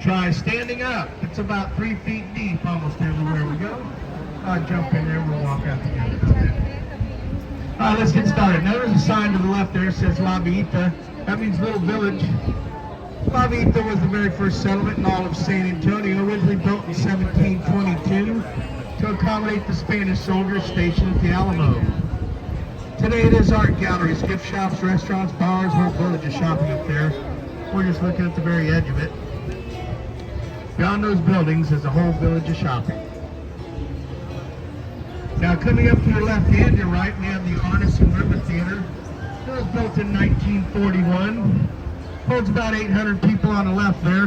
Try standing up. It's about 3 feet deep almost everywhere we go. I'll jump in there, we'll walk out together. All right, let's get started. Now there's a sign to the left there that says La Villita. That means little village. La Villita was the very first settlement in all of San Antonio, originally built in 1722 to accommodate the Spanish soldiers stationed at the Alamo. Today it is art galleries, gift shops, restaurants, bars, whole village of shopping up there. We're just looking at the very edge of it. Beyond those buildings is a whole village of shopping. Now coming up to your left and your right, we have the Arneson River Theater. It was built in 1941. Holds about 800 people on the left there.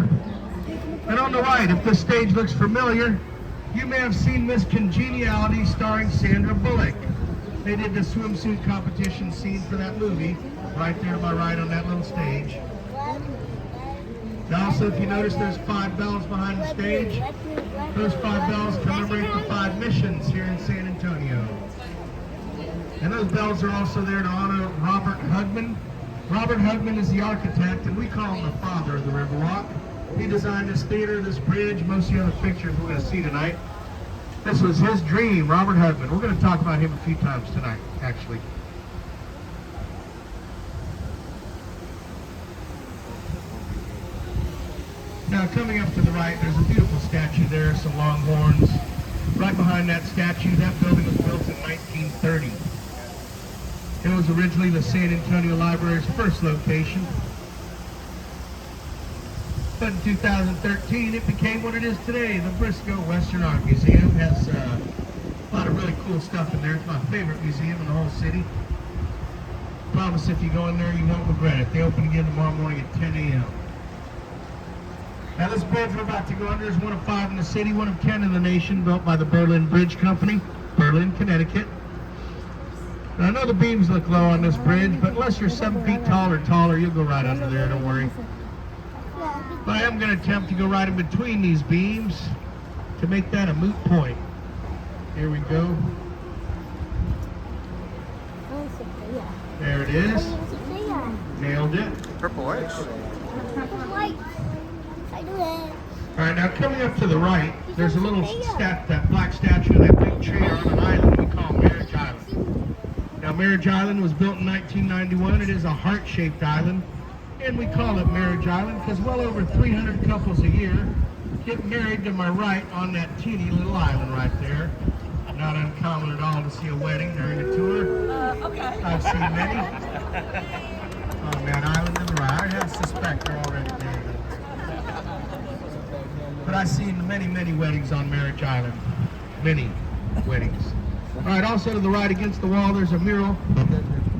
And on the right, if this stage looks familiar, you may have seen Miss Congeniality starring Sandra Bullock. They did the swimsuit competition scene for that movie right there to my right on that little stage. Now also, if you notice, there's 5 bells behind the stage. Those 5 bells commemorate the 5 missions here in San Antonio. And those bells are also there to honor Robert Hugman. Robert Hugman is the architect, and we call him the father of the Riverwalk. He designed this theater, this bridge, most of the other pictures we're going to see tonight. This was his dream, Robert Hugman. We're going to talk about him a few times tonight, actually. Now coming up to the right, there's a beautiful statue there, some longhorns. Right behind that statue, that building was built in 1930. It was originally the San Antonio Library's first location. But in 2013, it became what it is today. The Briscoe Western Art Museum has a lot of really cool stuff in there. It's my favorite museum in the whole city. Promise if you go in there, you won't regret it. They open again tomorrow morning at 10 a.m. Now this bridge we're about to go under is one of 5 in the city, one of 10 in the nation, built by the Berlin Bridge Company, Berlin, Connecticut. Now I know the beams look low on this bridge, but unless you're 7 feet tall or taller, you'll go right under there, don't worry. But I am going to attempt to go right in between these beams to make that a moot point. Here we go. There it is. Nailed it. Purple lights. Alright, now coming up to the right, there's a little that black statue of that big tree on an island we call Marriage Island. Now Marriage Island was built in 1991. It is a heart-shaped island, and we call it Marriage Island because well over 300 couples a year get married to my right on that teeny little island right there. Not uncommon at all to see a wedding during a tour. Okay. I've seen many. On that island to the right. I have suspect they're already married. But I've seen many, many weddings on Marriage Island. Many weddings. All right, also to the right against the wall, there's a mural.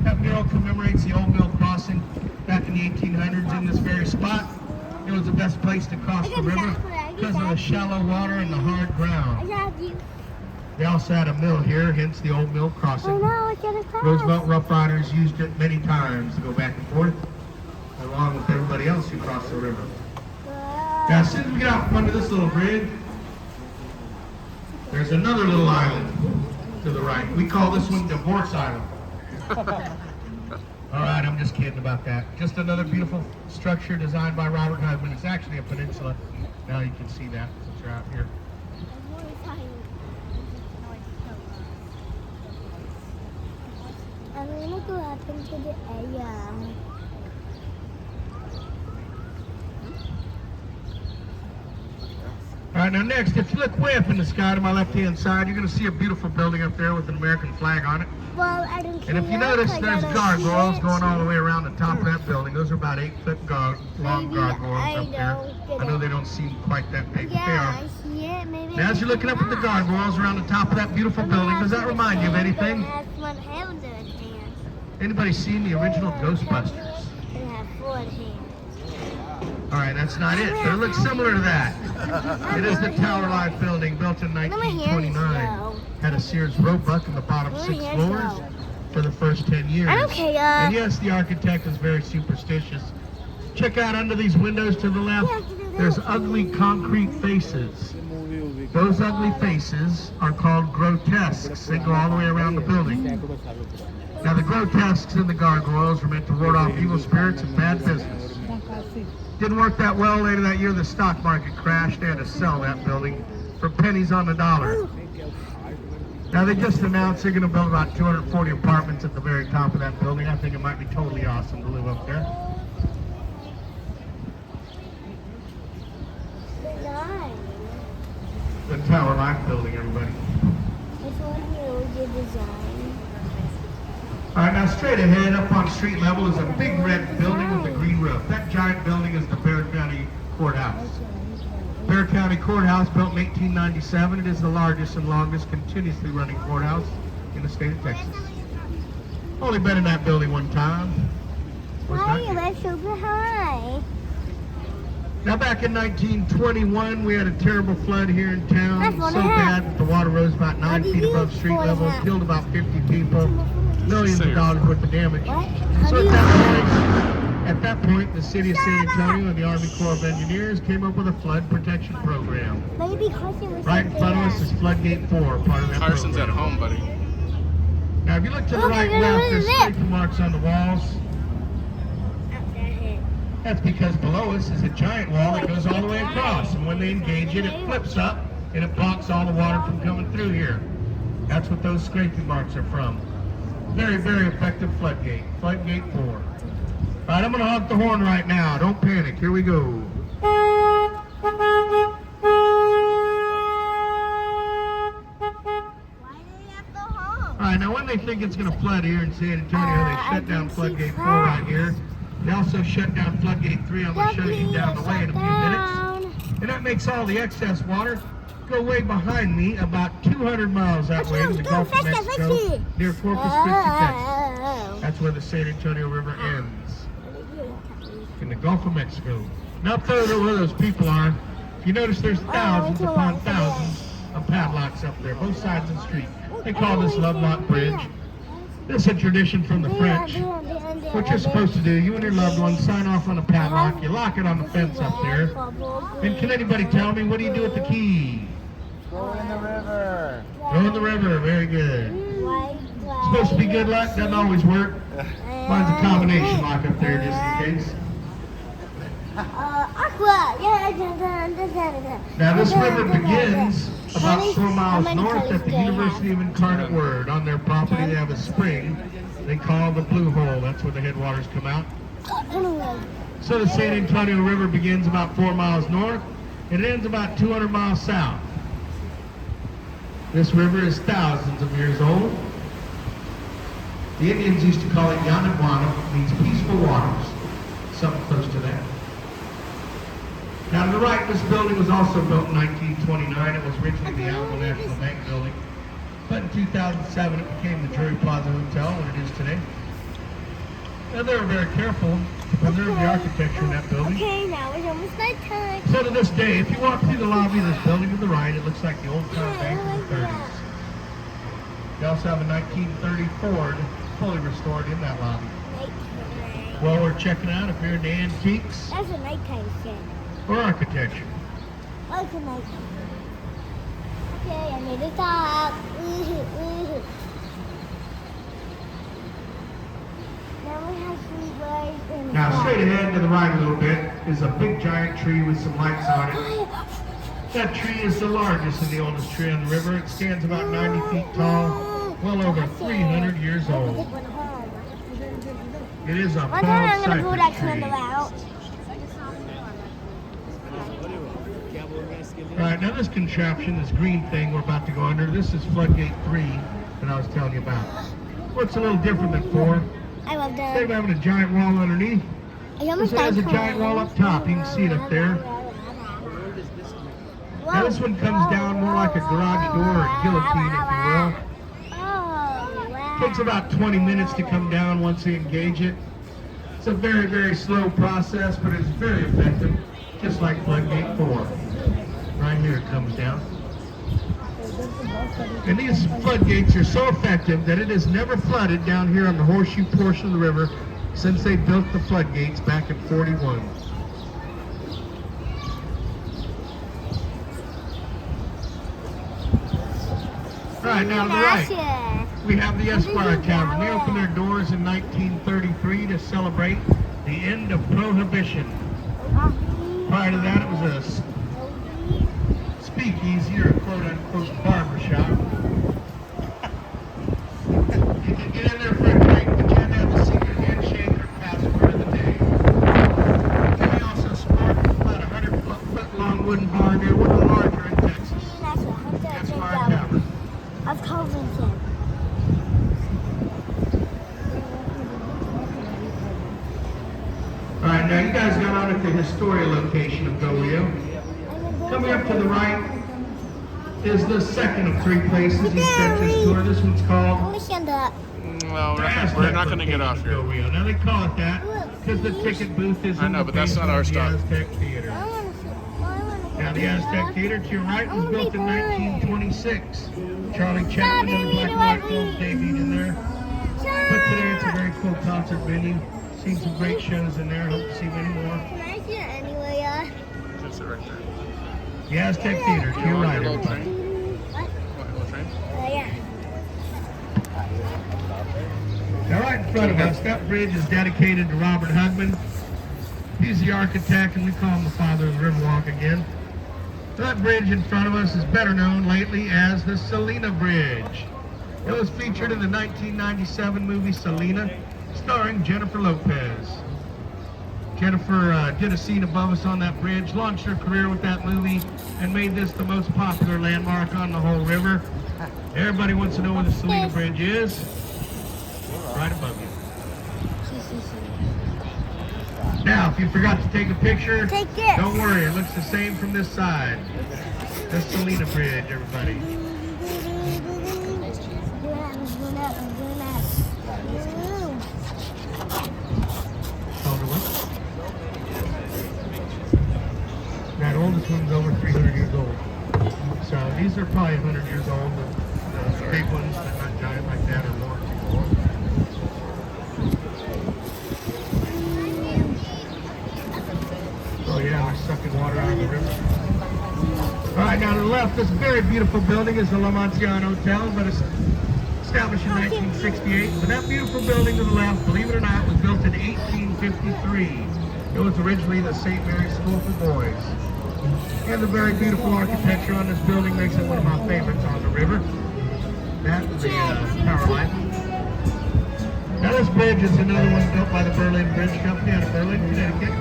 That mural commemorates the Old Mill Crossing back in the 1800s in this very spot. It was the best place to cross the river because of the shallow water and the hard ground. They also had a mill here, hence the Old Mill Crossing. Roosevelt Rough Riders used it many times to go back and forth, along with everybody else who crossed the river. Now, as soon as we get out from under this little bridge, there's another little island to the right. We call this one Divorce Island. All right, I'm just kidding about that. Just another beautiful structure designed by Robert Hugman. It's actually a peninsula. Now you can see that since you're out here. I'm gonna go up into the area. All right, now next, if you look way up in the sky to my left-hand side, you're going to see a beautiful building up there with an American flag on it. Well, I don't care. And if you notice, there's gargoyles going all the way around the top of that building. Those are about 8-foot long gargoyles up there. I know they don't seem quite that big, but they Yeah, are. I see it. Maybe Now, as you're looking up at the gargoyles around the top of that beautiful building, does that remind you of anything? It has one hand in its hand. Anybody seen the original Ghostbusters? It has 4 hands. All right, that's not it, but it looks similar to that. It is the Tower Life building built in 1929. Had a Sears Roebuck in the bottom 6 floors for the first 10 years. I don't care. And yes, the architect is very superstitious. Check out under these windows to the left, there's ugly concrete faces. Those ugly faces are called grotesques. They go all the way around the building. Now the grotesques and the gargoyles are meant to ward off evil spirits and bad business. Didn't work that well. Later that year, the stock market crashed. They had to sell that building for pennies on the dollar. Now they just announced they're going to build about 240 apartments at the very top of that building. I think it might be totally awesome to live up there. Design. The Tower Life building, everybody. Which one here was your design? All right, now straight ahead, up on street level, is a big red building with a green roof. That giant building is the Bexar County Courthouse. Bexar County Courthouse, built in 1897. It is the largest and longest continuously running courthouse in the state of Texas. Only been in that building one time. Was Why not are you you. live super high? Now back in 1921, we had a terrible flood here in town. That's So 1.5. bad that the water rose about 9 did feet you above street 4.5? level, killed about 50 people, millions of Safe. dollars worth of damage. What? So How do at that point, the city of San Antonio and the Army Corps of Engineers came up with a flood protection program. Maybe because it was Right in front of us is Floodgate 4, part of that Carson's at program. home, buddy. Now, if you look to the Look, right I got and left, rid there's of it. scraping marks on the walls. That's because below us is a giant wall that goes all the way across, and when they engage it, it flips up, and it blocks all the water from coming through here. That's what those scraping marks are from. Very, very effective floodgate. Floodgate 4. All right, I'm going to honk the horn right now. Don't panic. Here we go. Why do you have to home? All right, now when they think it's going to flood here in San Antonio, they I shut down can see Floodgate 4 clouds. right here. They also shut down Floodgate 3. I'm going to show you down the way in a few minutes. And that makes all the excess water go way behind me, about 200 miles that way to the Gulf of Mexico, near Corpus Christi, Texas. That's where the San Antonio River ends, in the Gulf of Mexico. Now up there where those people are, if you notice there's thousands upon thousands of padlocks up there, both sides of the street. They call this Lovelock Bridge. This is a tradition from the French. What you're supposed to do, you and your loved one sign off on a padlock, you lock it on the fence up there. And can anybody tell me, what do you do with the key? Go in the river. Go in the river, very good. Supposed to be good luck, doesn't always work. Mine's a combination lock up there just in case. Aqua. Now this river begins about 4 miles north at the University of Incarnate Word. On their property they have a spring they call the Blue Hole. That's where the headwaters come out. So the San Antonio River begins about 4 miles north and it ends about 200 miles south. This river is thousands of years old. The Indians used to call it Yanaguana, means peaceful waters. Something close to that. Now to the right, this building was also built in 1929. It was originally the Alamo National Bank building. But in 2007, it became the Drury Plaza Hotel, what it is today. And they were very careful to preserve the architecture in that building. Okay, now it's almost nighttime. So to this day, if you walk through the lobby of this building to the right, it looks like the old town bank of the 30s. You also have a 1930 Ford fully restored in that lobby. Nighttime. Well, we're checking out if you're into antiques That's a nighttime set. or architecture. That's a nighttime. Okay, I made it stop. Now we have sleepers in the Now, car. straight ahead to the right a little bit is a big giant tree with some lights on it. That tree is the largest and the oldest tree on the river. It stands about 90 feet tall, well over 300 years old. It is a One time I'm gonna pull bald that cypress candle tree. out. All right, now this contraption, this green thing we're about to go under, this is Floodgate 3 that I was telling you about. What's a little different than 4? I love Instead of that. having a giant wall underneath, I this almost one has a died giant wall up top. You can see it up there. Now this one comes down more like a garage door or a guillotine, if you will. Oh, wow. Takes about 20 minutes to come down once you engage it. It's a very, very slow process, but it's very effective, just like Floodgate 4. Right here it comes down. And these floodgates are so effective that it has never flooded down here on the horseshoe portion of the river since they built the floodgates back in 41. All right, now to the right, we have the Esquire Tavern. They opened their doors in 1933 to celebrate the end of Prohibition. Prior to that, it was a speakeasy or a quote-unquote barber shop. You could get in there for a drink, but you had to have a secret handshake or password of the day. And we also sport about a 100-foot long wooden bar near one of the larger in Texas. That's Bar Tavern. Of Covington. All right, now you guys got on at the Historia location of Del Rio. Coming up to the right is the second of three places East Texas tour. This one's called Only stand up. Well, we're not going to get off Del here. Rio. Now they call it that because the ticket booth is I in know, the but that's not our basement of stop. the Aztec Theater. I want to see. Now the Aztec Theater to your right was built in 1926. Charlie Chaplin and the Black and White films debuted in there. But today it's a very cool concert venue. Seen some great shows in there. Hope to see many more. Can I see it anyway? That's it right there. The Aztec Theater to your right, Little everybody. train? What? What, little train? Yeah. Now right in front of us, that bridge is dedicated to Robert Hugman. He's the architect, and we call him the father of the Riverwalk again. That bridge in front of us is better known lately as the Selena Bridge. It was featured in the 1997 movie Selena, starring Jennifer Lopez. Jennifer did a scene above us on that bridge, launched her career with that movie, and made this the most popular landmark on the whole river. Everybody wants to know where the Selena Bridge is. Right above you. Now, if you forgot to take a picture, Take this. don't worry, it looks the same from this side. The Selena Bridge, everybody. Called it what? That oldest one's over 300 years old. So these are probably 100 years old. The big ones, they're not giant like that, are more. Oh yeah, we're sucking water out of the river. All right, now to the left, this very beautiful building is the La Mansión Hotel, but it's established in 1968. But that beautiful building to the left, believe it or not, was built in 1853. It was originally the St. Mary's School for Boys. And the very beautiful architecture on this building makes it one of my favorites on the river. That's the power line. Now this bridge is another one built by the Berlin Bridge Company out of Berlin, Connecticut.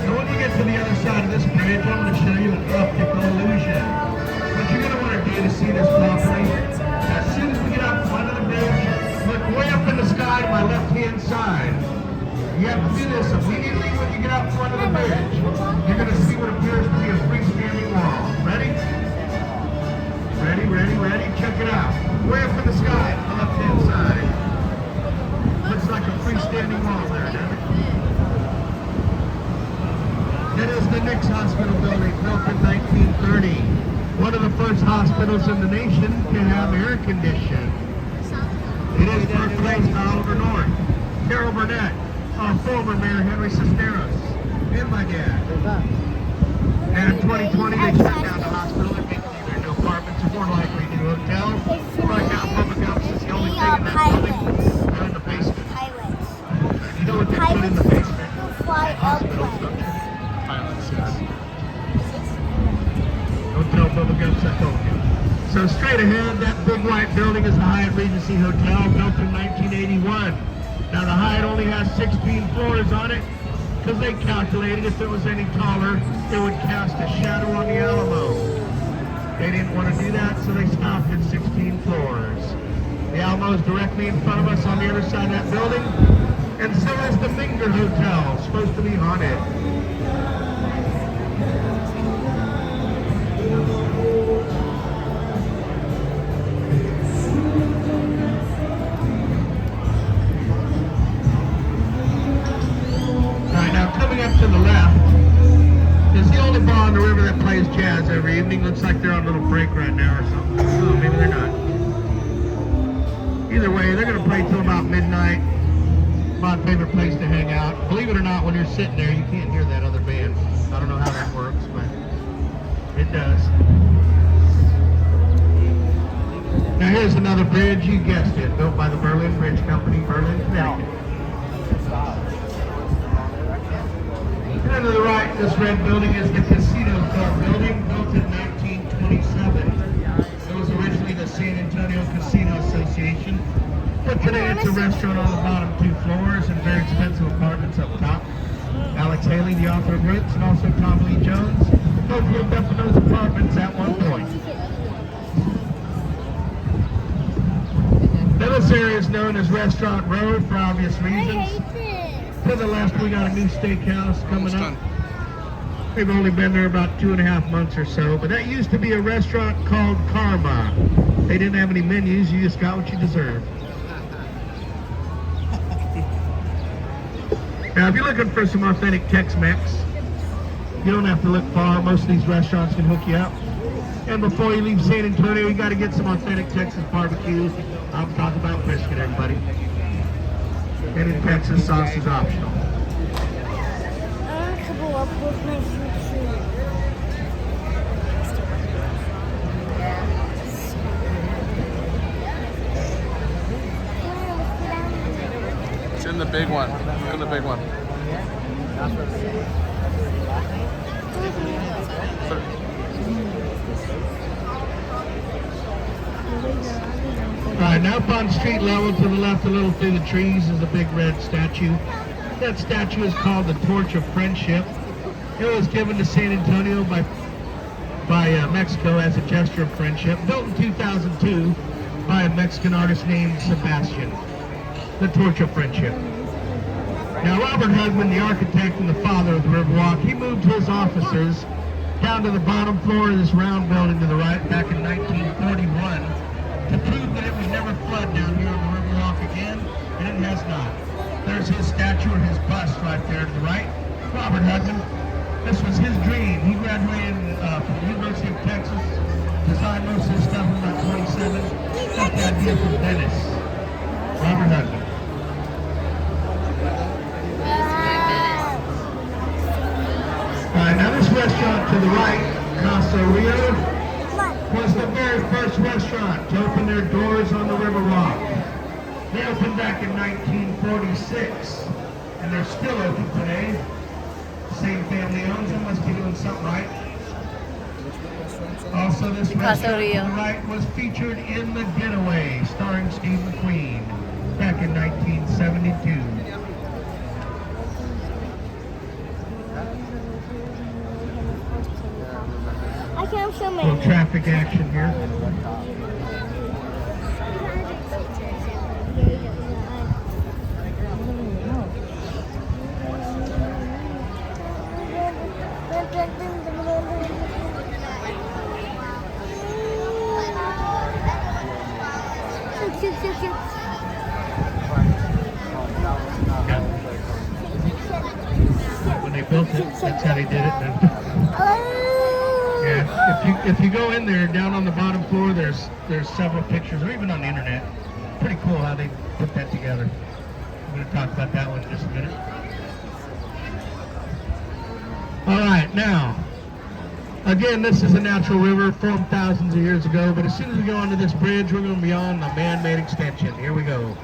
Now when you get to the other side of this bridge, I'm going to show you an optical illusion. What you're going to want to do to see this properly, as soon as we get out front of the bridge, look way up in the sky to my left-hand side. You have to do this immediately when you get out front of the bridge. You're going to see what appears to be a freestanding wall. Ready? Ready, ready, ready? Check it out. Way up in the sky to the left-hand side. Looks like a freestanding wall there, doesn't it? That is the Nix Hospital building, built in 1930. One of the first hospitals in the nation to have air conditioning. It is first placed by Oliver North, Carol Burnett, former Mayor Henry Cisneros, and my dad. And in 2020, they shut down the hospital and made either new apartments or more likely new hotels. Right now, public health is the only thing in that building. They're in the basement. You know what they put in the basement? Hospitals, don't you? Pilots, yes. Don't tell public health I told you. So straight ahead, that big white building is the Hyatt Regency Hotel, built in 1981. Now the Hyatt only has 16 floors on it because they calculated if it was any taller, it would cast a shadow on the Alamo. They didn't want to do that, so they stopped at 16 floors. The Alamo is directly in front of us on the other side of that building, and so is the Minger Hotel, supposed to be haunted. To the left is the only bar on the river that plays jazz every evening. Looks like they're on a little break right now or something. Oh, maybe they're not. Either way, they're going to play till about midnight. My favorite place to hang out. Believe it or not, when you're sitting there, you can't hear that other band. I don't know how that works, but it does. Now here's another bridge. You guessed it. Built by the Berlin Bridge Company, Berlin, Connecticut. then to the right, this red building is the Casino Club building, built in 1927. It was originally the San Antonio Casino Association, but today it's a restaurant on the bottom 2 floors and very expensive apartments up top. Alex Haley, the author of Roots, and also Tom Lee Jones, both lived up in those apartments at one point. Now this area is known as Restaurant Road for obvious I reasons. hate this. To the left, we got a new steakhouse coming Almost up. done. They've only been there about 2.5 months or so, but that used to be a restaurant called Karma. They didn't have any menus, you just got what you deserved. Now, if you're looking for some authentic Tex-Mex, you don't have to look far. Most of these restaurants can hook you up. And before you leave San Antonio, you got to get some authentic Texas barbecue. I'm talking about brisket, everybody. And in Texas, sauce is optional. I want to couple up with my future. It's in the big one. Look in the big one. All right, now up on street level to the left a little through the trees is a big red statue. That statue is called the Torch of Friendship. It was given to San Antonio by Mexico as a gesture of friendship. Built in 2002 by a Mexican artist named Sebastian. The Torch of Friendship. Now Robert Hugman, the architect and the father of the Riverwalk, he moved his offices down to the bottom floor of this round building to the right back in 1941 to prove that it would never flood down here on the Riverwalk again, and it has not. There's his statue or his bust right there to the right. Robert Hugman. This was his dream. He graduated from the University of Texas, designed most of his stuff in about 27, got the idea from Venice. Robert Hugman. All right, now this restaurant to the right, Casa Rio, was the very first restaurant to open their doors on the Riverwalk. They opened back in 1946, and they're still open today. Same family owns them, must be doing something right. Also, this restaurant to the right was featured in The Getaway, starring Steve McQueen, back in 1972. I can't show my Little traffic action here. When they built it, that's how they did it. Yeah, if you go in there, down on the bottom floor, there's several pictures, or even on the internet. Pretty cool how they put that together. I'm going to talk about that one in just a minute. All right, now, again, this is a natural river formed thousands of years ago, but as soon as we go onto this bridge, we're going to be on the man-made extension. Here we go.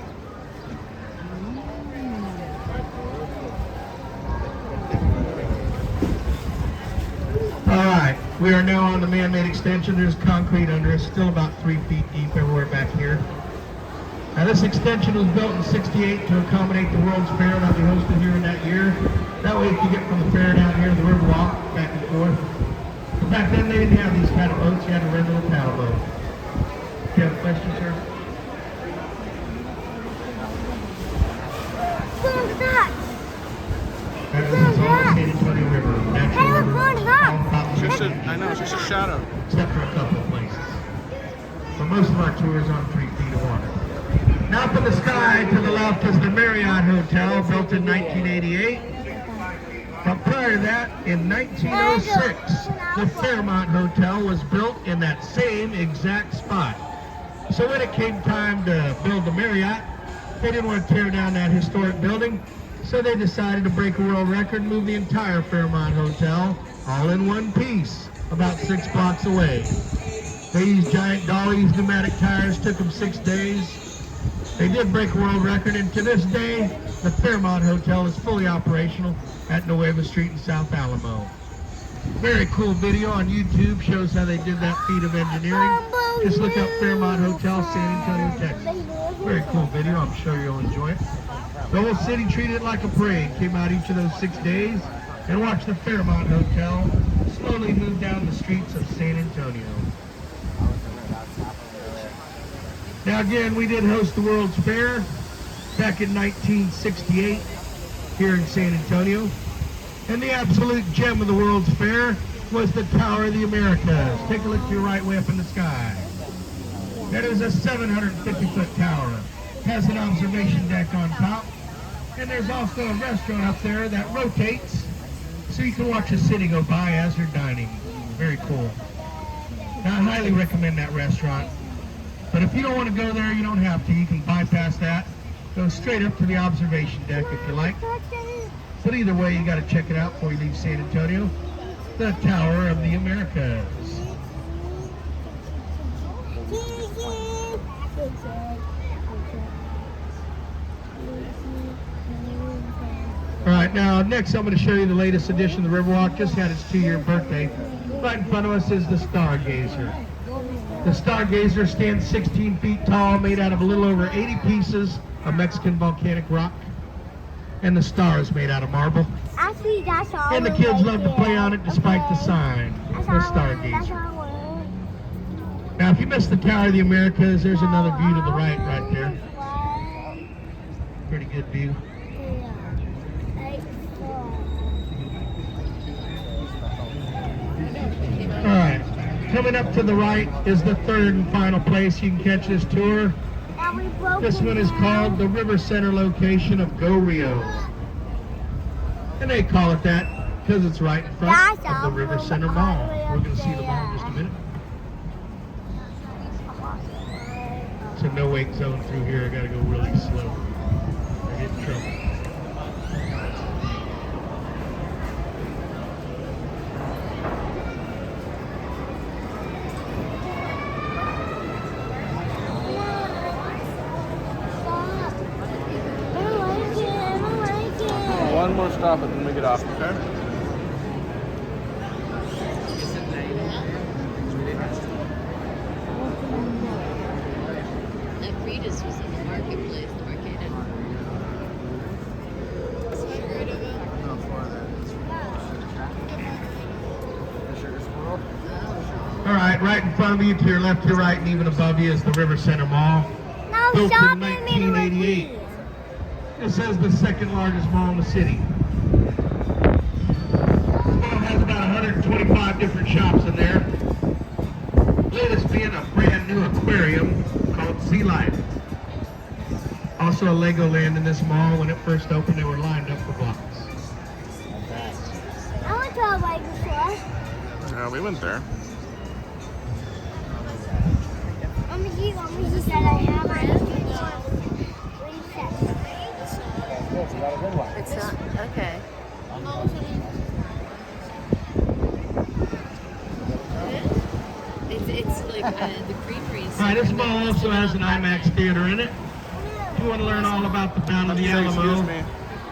All right, we are now on the man-made extension. There's concrete under us, still about 3 feet deep everywhere back here. Now this extension was built in '68 to accommodate the World's Fair that we hosted here in that year. That way you could get from the fair down here to the Riverwalk, back and forth. But back then they didn't have these kind of boats, you had to rent a little paddle boat. Do you have a question, sir? What's that? That is all the San Antonio River, natural river. What's that? All top It's just I know, it's just a shadow. except for a couple of places. But most of our tours on 3 feet of water. Now up in the sky to the left is the Marriott Hotel, built in 1988. But prior to that, in 1906, the Fairmont Hotel was built in that same exact spot. So when it came time to build the Marriott, they didn't want to tear down that historic building, so they decided to break a world record and move the entire Fairmont Hotel all in one piece, about 6 blocks away. They used giant dollies, pneumatic tires, took them 6 days. They did break a world record, and to this day, the Fairmont Hotel is fully operational at Nueva Street in South Alamo. Very cool video on YouTube, shows how they did that feat of engineering. Just look up Fairmont Hotel, San Antonio, Texas. Very cool video, I'm sure you'll enjoy it. The whole city treated it like a parade, came out each of those 6 days and watched the Fairmont Hotel slowly move down the streets of San Antonio. Now again, we did host the World's Fair back in 1968 here in San Antonio. And the absolute gem of the World's Fair was the Tower of the Americas. Take a look to your right, way up in the sky. That is a 750-foot tower. Has an observation deck on top. And there's also a restaurant up there that rotates so you can watch the city go by as you're dining. Very cool. Now, I highly recommend that restaurant. But if you don't want to go there, you don't have to. You can bypass that. Go straight up to the observation deck if you like. But either way, you got to check it out before you leave San Antonio. The Tower of the Americas. All right, now next I'm going to show you the latest edition of the Riverwalk. Just had its 2-year birthday. Right in front of us is the Stargazer. The Stargazer stands 16 feet tall, made out of a little over 80 pieces of Mexican volcanic rock. And the star is made out of marble. Actually, that's all. And the kids love to play on it despite the sign. The Stargazer. Now, if you missed the Tower of the Americas, there's another view to the right there. Pretty good view. All right. Coming up to the right is the third and final place you can catch this tour. This one is called the River Center location of Go Rio. And they call it that because it's right in front of the River Center Mall. We're going to see the mall in just a minute. It's a no-wake zone through here. I got to go really slow. I get in trouble. One more stop and then we get off, okay? That Rita's was in the marketplace, the arcade. All right in front of you, to your left, to your right, and even above you is the River Center Mall. Built in 1988. This is the second largest mall in the city. This mall has about 125 different shops in there. Latest being a brand new aquarium called Sea Life. Also a Legoland in this mall. When it first opened, they were lined up for blocks. I went to a Lego store. Yeah, we went there. Mommy said I have It's not, okay. It's like the creamery. All right, this mall also has an IMAX theater in it. If you want to learn all about the Battle of the Alamo,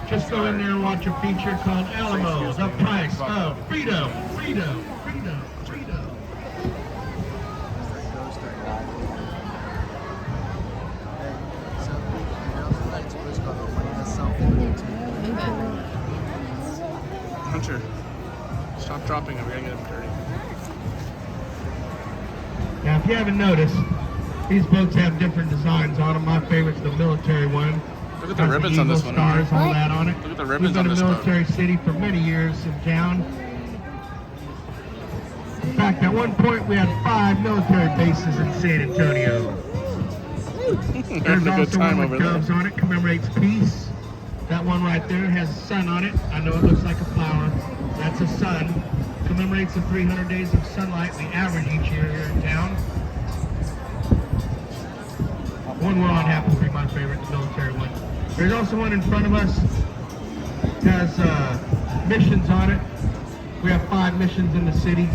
just go in there and watch a feature called Alamo, the Price of Freedom. Freedom, freedom, freedom. Hunter, stop dropping it. We're gonna get him dirty. Now, if you haven't noticed, these boats have different designs on them. My favorite's the military one. Look at the ribbons on this one. Stars, all that on it. Look at the ribbons We've on been this a boat. military city for many years in town. In fact, at one point we had 5 military bases in San Antonio. Having There's a good also time one over with there. doves on it, commemorates peace. That one right there has a sun on it. I know it looks like a flower. That's a sun. Commemorates the 300 days of sunlight we average each year here in town. One we're on happens to be my favorite, the military one. There's also one in front of us. It has missions on it. We have 5 missions in the city.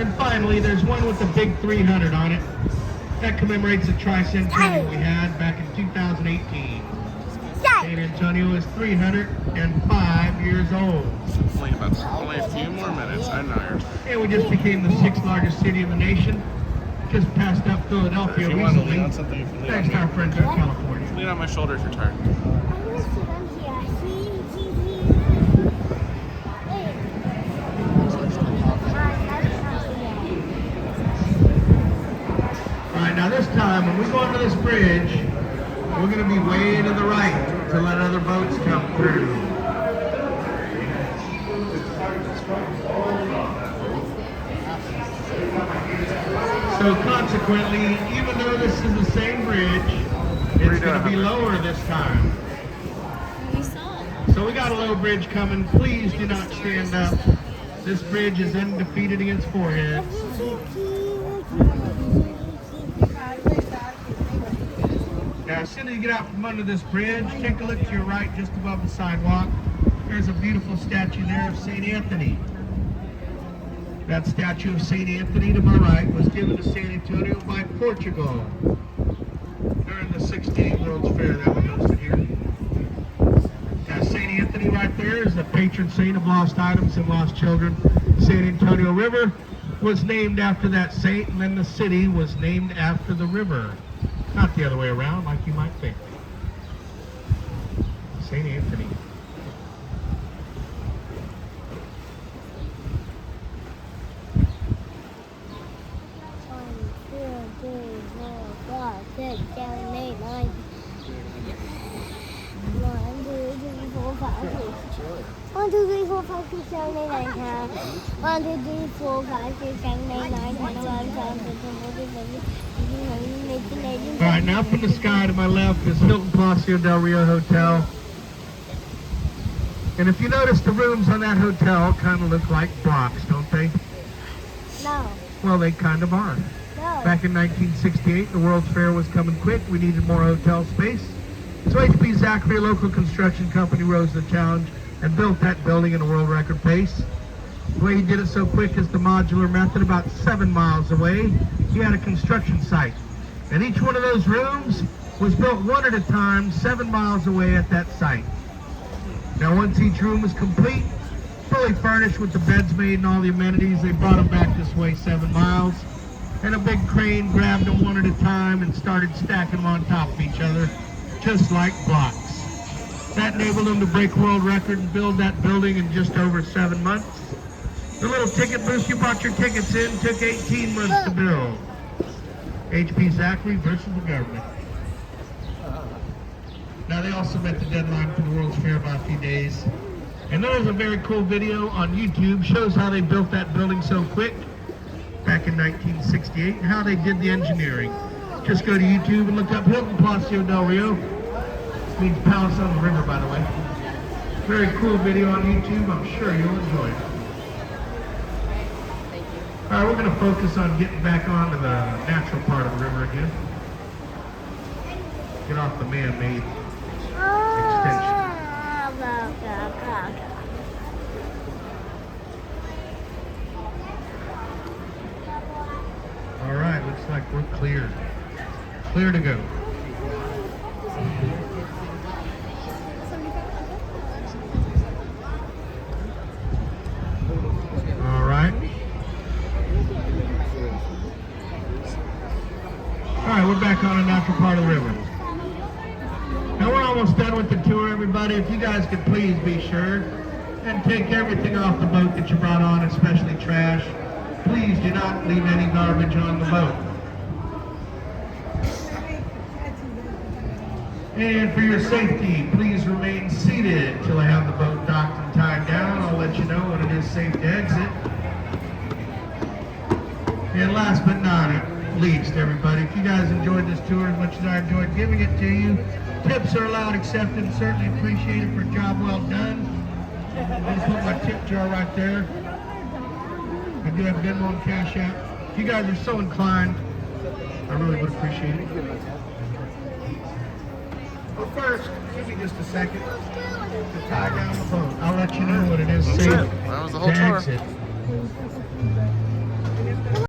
And finally, there's one with the big 300 on it. That commemorates the tricentennial we had back in 2018. San Antonio is 305 years old. Only a few more minutes. I'm tired. And we just became the 6th largest city in the nation. Just passed up Philadelphia If you want to recently. lean on something, you can lean Thanks on to our me. friends in California. Lean on my shoulder if you're tired. I'm gonna sit on here. See? Wait. Alright, now this time when we go under this bridge, we're going to be way to the right to let other boats come through. So consequently, even though this is the same bridge, it's going to be lower this time. We saw. So we got a low bridge coming. Please do not stand up. This bridge is undefeated against foreheads. Now, as soon as you get out from under this bridge, take a look to your right just above the sidewalk. There's a beautiful statue there of St. Anthony. That statue of St. Anthony to my right was given to San Antonio by Portugal during the 68 World's Fair that we hosted here. Now, St. Anthony right there is the patron saint of lost items and lost children. San Antonio River was named after that saint, and then the city was named after the river. Not the other way around, like you might think. St. Anthony. One, two, three, four, five, six, seven, eight, nine, 10. 1, 2, 3, 4, 5, 6, 7, 8, 9, 10, 11, 12, 13, 14, 15, 18, 19. All right, now from the sky to my left is Hilton Palacio del Rio Hotel. And if you notice, the rooms on that hotel kind of look like blocks, don't they? No. Well, they kind of are. No. Back in 1968, the World's Fair was coming quick. We needed more hotel space. So HP Zachary, a local construction company, rose to the challenge and built that building in a world record pace. The way he did it so quick is the modular method. About 7 miles away, he had a construction site. And each one of those rooms was built one at a time, 7 miles away at that site. Now, once each room was complete, fully furnished with the beds made and all the amenities, they brought them back this way 7 miles. And a big crane grabbed them one at a time and started stacking them on top of each other, just like blocks. That enabled them to break world record and build that building in just over 7 months. The little ticket booth you bought your tickets in took 18 months to build. HP Zachary versus the government. Now, they also met the deadline for the World's Fair by a few days. And there's a very cool video on YouTube, shows how they built that building so quick back in 1968 and how they did the engineering. Just go to YouTube and look up Hilton Palacio del Rio. It means palace on the river, by the way. Very cool video on YouTube. I'm sure you'll enjoy it. Thank you. All right, we're going to focus on getting back onto the natural part of the river again. Get off the man-made extension. All right, looks like we're clear. Clear to go. All right. All right, we're back on a natural part of the river. Now we're almost done with the tour, everybody. If you guys could please be sure and take everything off the boat that you brought on, especially trash. Please do not leave any garbage on the boat. And for your safety, please remain seated till I have the boat docked and tied down. I'll let you know when it is safe to exit. And last but not least, everybody, if you guys enjoyed this tour as much as I enjoyed giving it to you, tips are allowed, accepted, and certainly appreciated for a job well done. I just put my tip jar right there. I do have Venmo and Cash App. If you guys are so inclined, I really would appreciate it. But first, give me just a second to tie down the boat. I'll let you know when it is safe That was the whole to tour. exit.